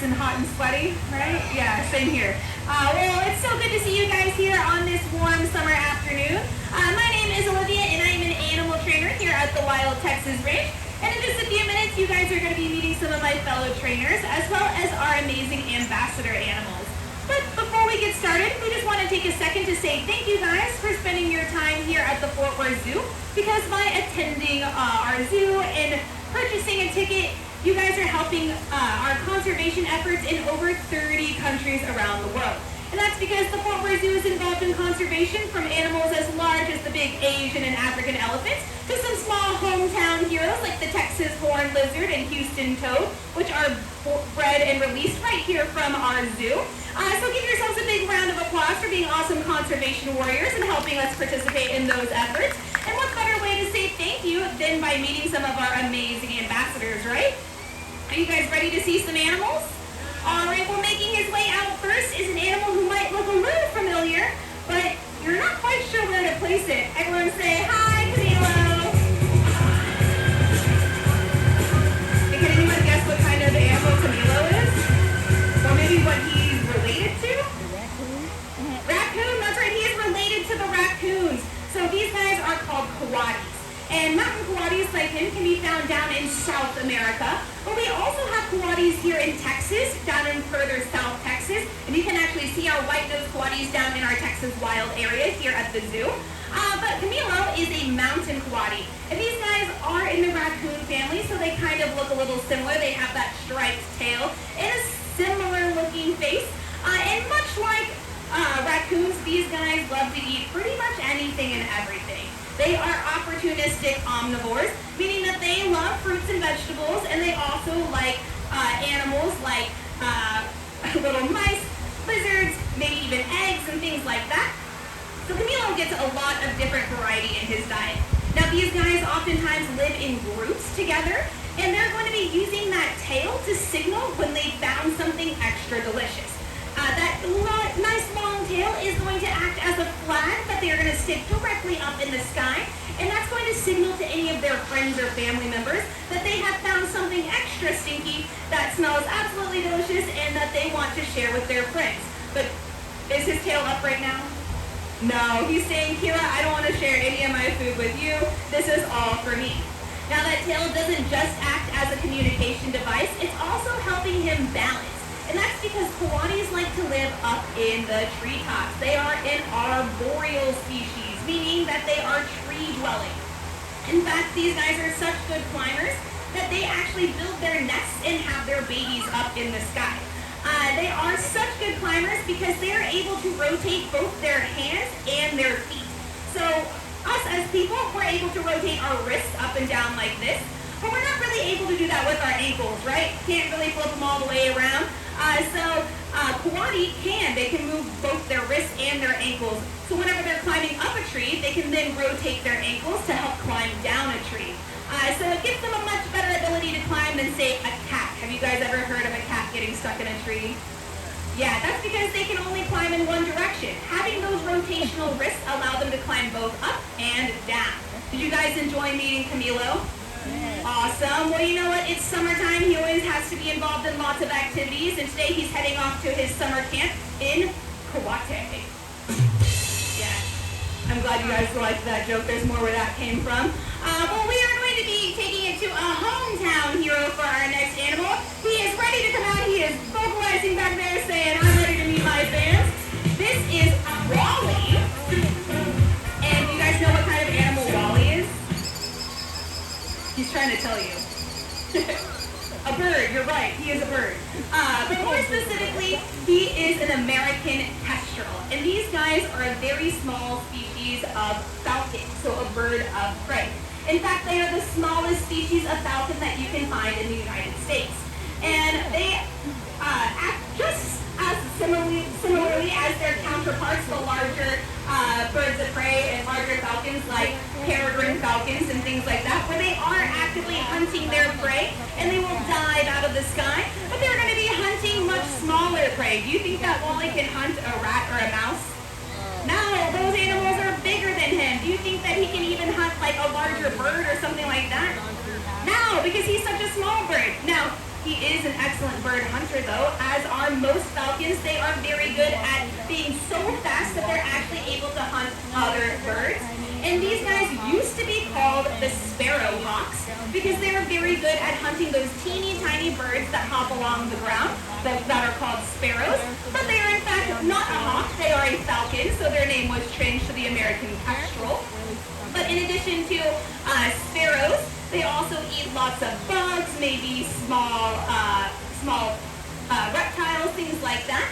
and hot and sweaty, right? Yeah, same here. Well, it's so good to see you guys here on this warm summer afternoon. My name is Olivia, and I am an animal trainer here at the Wild Texas Ranch. And in just a few minutes, you guys are going to be meeting some of my fellow trainers, as well as our amazing ambassador animals. But before we get started, we just want to take a second to say thank you guys for spending your time here at the Fort Worth Zoo, because by attending our zoo and purchasing a ticket, you guys are helping our conservation efforts in over 30 countries around the world. And that's because the Fort Worth Zoo is involved in conservation from animals as large as the big Asian and African elephants to some small hometown heroes like the Texas horned lizard and Houston toad, which are bred and released right here from our zoo. So give yourselves a big round of applause for being awesome conservation warriors and helping us participate in those efforts. And what better way to say thank you than by meeting some of our amazing ambassadors, right? Are you guys ready to see some animals? All right, well, making his way out first is an animal who might look a little familiar, but you're not quite sure where to place it. Everyone say, hi, Camilo. Can anyone guess what kind of animal Camilo is? Or maybe what he's related to? Raccoon, that's right, he is related to the raccoons. So these guys are called coatis. And mountain coatis like him can be found down in South America. But we also have coatis here in Texas, down in further South Texas. And you can actually see our white-nosed coatis down in our Texas wild area here at the zoo. But Camilo is a mountain coati. And these guys are in the raccoon family, so they kind of look a little similar. They have that striped tail and a similar looking face. And much like raccoons, these guys love to eat pretty much anything and everything. They are opportunistic omnivores, meaning that they love fruits and vegetables, and they also like animals like little mice, lizards, maybe even eggs and things like that. So Camilo gets a lot of different variety in his diet. Now these guys oftentimes live in groups together, and they're going to be using that tail to signal when they found something extra delicious. That nice long tail is going to act as a flag that they are going to stick directly up in the sky, and that's going to signal to any of their friends or family members that they have found something extra stinky that smells absolutely delicious and that they want to share with their friends. But is his tail up right now? No, he's saying, Kira, I don't want to share any of my food with you. This is all for me. Now that tail doesn't just act as a communication device, it's also helping him balance. And that's because coatis like to live up in the treetops. They are an arboreal species, meaning that they are tree-dwelling. In fact, these guys are such good climbers that they actually build their nests and have their babies up in the sky. They are such good climbers because they are able to rotate both their hands and their feet. So us as people, we're able to rotate our wrists up and down like this, but we're not really able to do that with our ankles, right? Can't really flip them all the way around. Coati can. They can move both their wrists and their ankles. So whenever they're climbing up a tree, they can then rotate their ankles to help climb down a tree. So it gives them a much better ability to climb than, say, a cat. Have you guys ever heard of a cat getting stuck in a tree? Yeah, that's because they can only climb in one direction. Having those rotational wrists allow them to climb both up and down. Did you guys enjoy meeting Camilo? Awesome. Well, you know what? It's summertime. He always has to be involved in lots of activities, and today he's heading off to his summer camp in Kauai. Yeah. I'm glad you guys liked that joke. There's more where that came from. Well, we are going to be taking it to a hometown hero for our next animal. He is ready to come out. He is vocalizing back there saying, I'm ready to meet my fans. This is Wally. And you guys know what kind of animal Wally is? He's trying to tell you. A bird, you're right, he is a bird. But more specifically, he is an American kestrel. And these guys are a very small species of falcon, so a bird of prey. In fact, they are the smallest species of falcon that you can find in the United States. And they act just as similarly as their counterparts, the larger birds of prey and larger falcons like peregrine falcons and things like that, where they are actively hunting their prey and they will dive out of the sky, but they're going to be hunting much smaller prey. Do you think that Wally can hunt a rat or a mouse? No, those animals are bigger than him. Do you think that he can even hunt like a larger bird or something like that? No, because he's such a small bird. Now, He is an excellent bird hunter, though, as are most falcons. They are very good at being so fast that they're actually able to hunt other birds. And these guys used to be called the sparrowhawks because they are very good at hunting those teeny tiny birds that hop along the ground that are called sparrows. But they are in fact not a hawk, they are a falcon, so their name was changed to the American kestrel. But in addition to sparrows, they also eat lots of bugs, maybe small reptiles, things like that.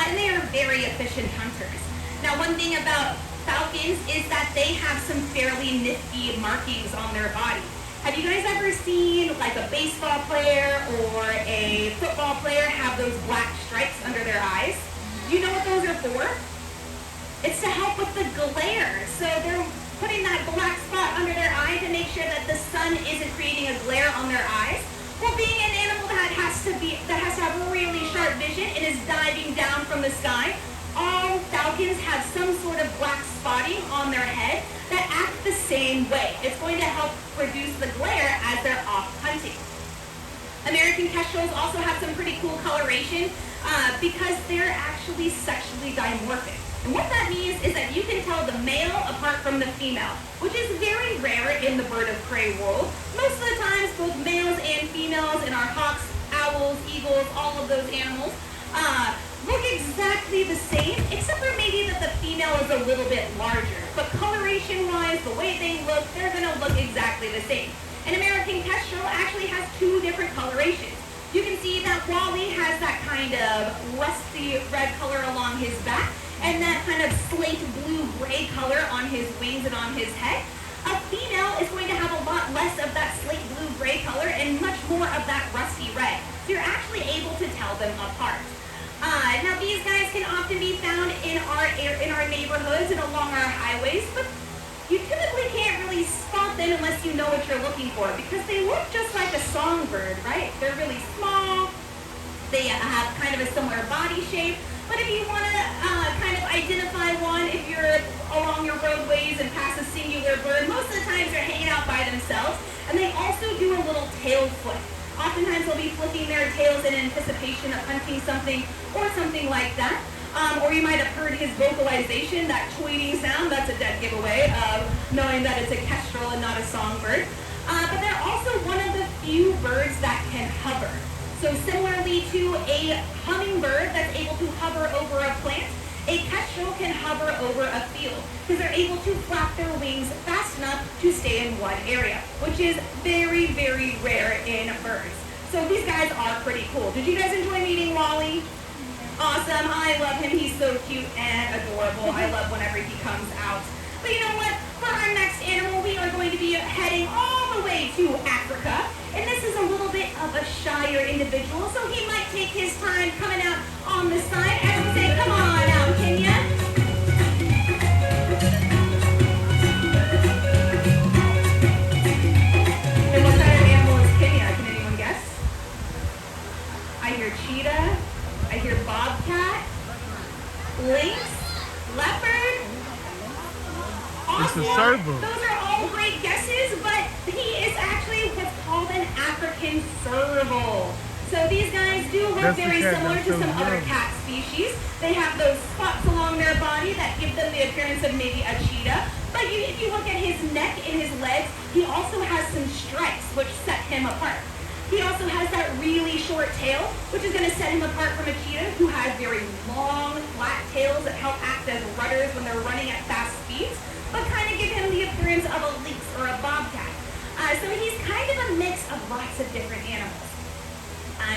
And they are very efficient hunters. Now, one thing about falcons is that they have some fairly nifty markings on their body. Have you guys ever seen like a baseball player or a football player have those black stripes under their eyes? Do you know what those are for? It's to help with the glare. So they're putting that black spot under their eye to make sure that the sun isn't creating a glare on their eyes. Well, being an animal that has to have really sharp vision and is diving down from the sky, all falcons have some sort of black spotting on their head that act the same way. It's going to help reduce the glare as they're off hunting. American kestrels also have some pretty cool coloration because they're actually sexually dimorphic. And what that means is that you can tell the male apart from the female, which is very rare in the bird of prey world. Most of the times, both males and females in our hawks, owls, eagles, all of those animals, look exactly the same, except for maybe that the female is a little bit larger. But coloration-wise, the way they look, they're going to look exactly the same. An American kestrel actually has two different colorations. You can see that Wally has that kind of rusty red color along his back, and that kind of slate blue-gray color on his wings and on his head. A female is going to have a lot less of that slate blue-gray color and much more of that rusty red. So you're actually able to tell them apart. Now these guys can often be found in our neighborhoods and along our highways, but you typically can't really spot them unless you know what you're looking for because they look just like a songbird, right? They're really small, they have kind of a similar body shape, but if you want to kind of identify one, if you're along your roadways and pass a singular bird, most of the times they're hanging out by themselves, and they also do a little tail flick. Oftentimes they'll be flicking their tails in anticipation of hunting something or something like that. Or you might have heard his vocalization, that tweeting sound. That's a dead giveaway of knowing that it's a kestrel and not a songbird. But they're also one of the few birds that can hover. So similarly to a hummingbird that's able to hover over a plant, a kestrel can hover over a field because they're able to flap their wings fast enough to stay in one area, which is very, very rare in birds. So these guys are pretty cool. Did you guys enjoy meeting Wally? Awesome. I love him. He's so cute and adorable. I love whenever he comes out. But you know what? For our next animal, we are going to be heading all the way to Africa. And this is a little bit of a shyer individual, so he might take his time coming out on the side as we say, come on out, Kenya. And what kind of animal is Kenya? Can anyone guess? I hear cheetah. I hear bobcat, lynx, leopard, osprey. Those are all great guesses, but he is actually what's called an African serval. So these guys do look very similar to some other cat species. They have those spots along their body that give them the appearance of maybe a cheetah. But if you look at his neck and his legs, he also has some stripes which set him apart. He also has that really short tail, which is going to set him apart from a cheetah who has very long, flat tails that help act as rudders when they're running at fast speeds, but kind of give him the appearance of a lynx or a bobcat. So he's kind of a mix of lots of different animals.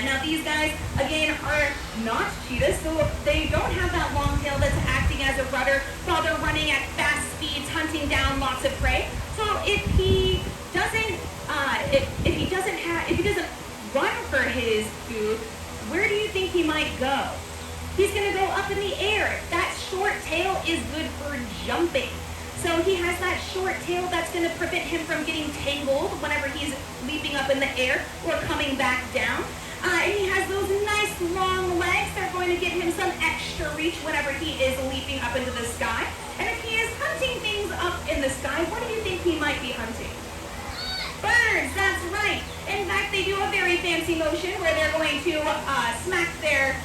Now these guys, again, are not cheetahs, so they don't have that long tail that's acting as a rudder while they're running at fast speeds, hunting down lots of prey. So if he doesn't run for his food, where do you think he might go? He's going to go up in the air. That short tail is good for jumping. So he has that short tail that's going to prevent him from getting tangled whenever he's leaping up in the air or coming back down. And he has those nice long legs that are going to give him some extra reach whenever he is leaping up into the sky. And if he is hunting things up in the sky, what do you think he might be hunting? Birds, that's right. In fact, they do a very fancy motion where going to smack their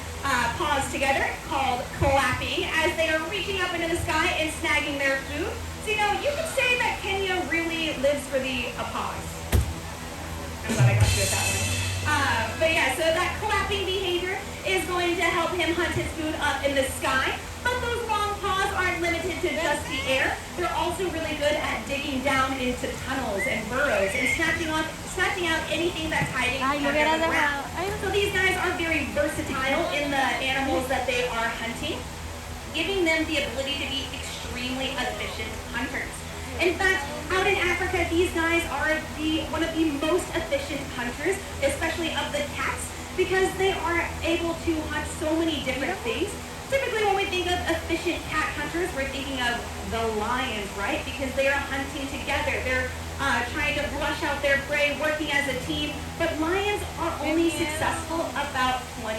paws together, called clapping, as they are reaching up into the sky and snagging their food. So, you know, you could say that Kenya really lives for the applause. I'm glad I got you with that one. But yeah, so that clapping behavior is going to help him hunt his food up in the sky. But those long paws aren't limited to just the air. They're also really good at digging down into tunnels and burrows and snatching out anything that's hiding under the ground. So these guys are very versatile in the animals that they are hunting, giving them the ability to be extremely efficient hunters. In fact, out in Africa, these guys are one of the most efficient hunters, especially of the cats, because they are able to hunt so many different things. Typically, when we think of efficient cat hunters, we're thinking of the lions, right? Because they are hunting together. They're trying to brush out their prey, working as a team. But lions are only successful about 20%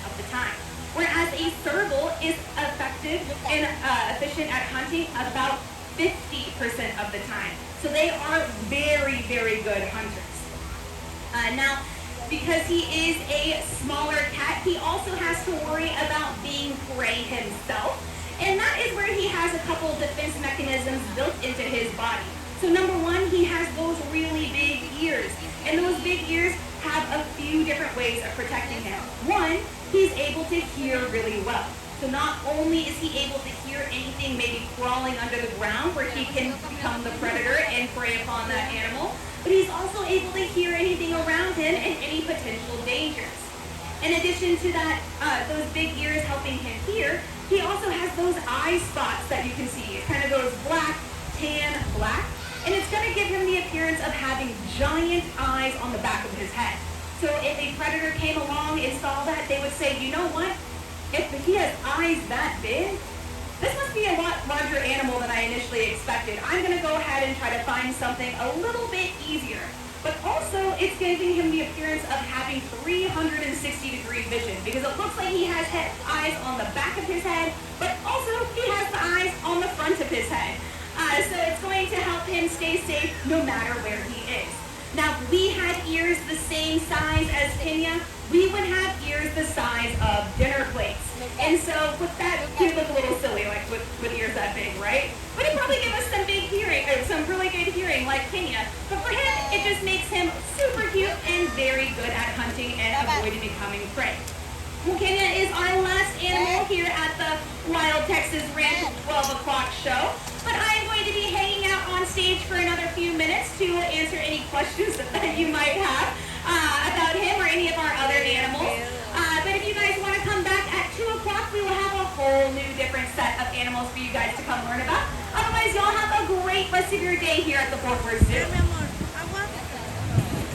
of the time. Whereas a serval is effective and efficient at hunting about 50% of the time. So they are very, very good hunters. Now, because he is a smaller cat, he also has to worry about being prey himself. And that is where he has a couple of defense mechanisms built into his body. So number one, he has those really big ears. And those big ears have a few different ways of protecting him. One, he's able to hear really well. So not only is he able to hear anything maybe crawling under the ground where he can become the predator and prey upon that animal, but he's also able to hear anything around him and any potential dangers. In addition to that, those big ears helping him hear, he also has those eye spots that you can see. It kind of goes black, tan, black, and it's going to give him the appearance of having giant eyes on the back of his head. So if a predator came along and saw that, they would say, you know what? If he has eyes that big, this must be a lot larger animal than I initially expected. I'm going to go ahead and try to find something a little bit easier. But also, it's giving him the appearance of having 360-degree vision, because it looks like he has eyes on the back of his head, but also he has the eyes on the front of his head. So it's going to help him stay safe no matter where he is. Now, if we had ears the same size as Kenya, we would have ears the size of dinner plates. And so with that, he would look a little silly, like with ears that big, right? But he'd probably give us some big hearing, or some really good hearing like Kenya. But for him, it just makes him super cute and very good at hunting and avoiding becoming prey. Well, Kenya is our last animal here at the Wild Texas Ranch 12 o'clock show. But I am going to be hanging out on stage for another few minutes to answer any questions that you might have about him or any of our other animals. But if you guys want to come back at 2 o'clock, we will have a whole new different set of animals for you guys to come learn about. Otherwise, y'all have a great rest of your day here at the Fort Worth Zoo.